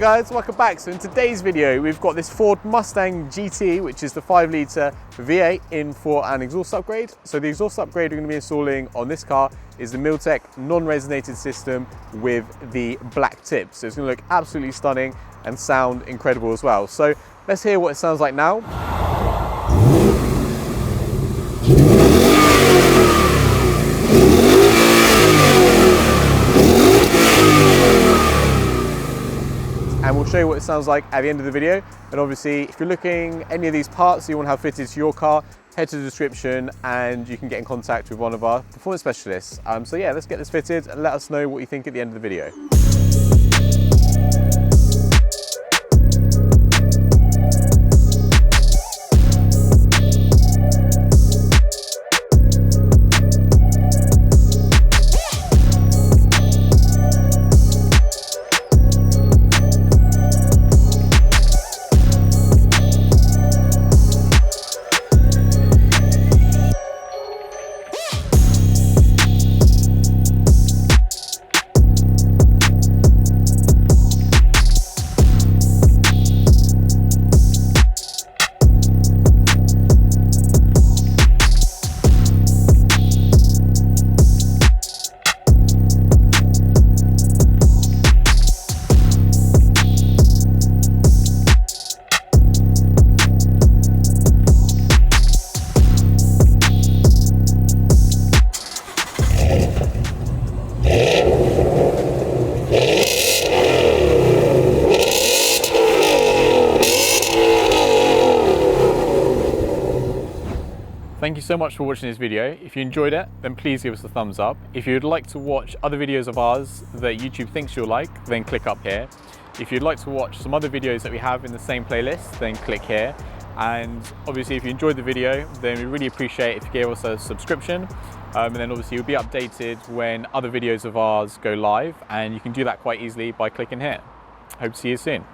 guys, welcome back. So in today's video we've got this Ford Mustang GT, which is the 5-litre V8 in for an exhaust upgrade. So the exhaust upgrade we're going to be installing on this car is the Milltek non-resonated system with the black tip. So it's going to look absolutely stunning and sound incredible as well. So let's hear what it sounds like now. And we'll show you what it sounds like at the end of the video. And obviously, if you're looking any of these parts you want to have fitted to your car, head to the description and you can get in contact with one of our performance specialists. So yeah, let's get this fitted and let us know what you think at the end of the video. Thank you so much for watching this video. If you enjoyed it, then please give us a thumbs up. If you'd like to watch other videos of ours that YouTube thinks you'll like, then click up here. If you'd like to watch some other videos that we have in the same playlist, then click here. And obviously, if you enjoyed the video, then we really appreciate if you gave us a subscription. And then obviously you'll be updated when other videos of ours go live, and you can do that quite easily by clicking here. Hope to see you soon.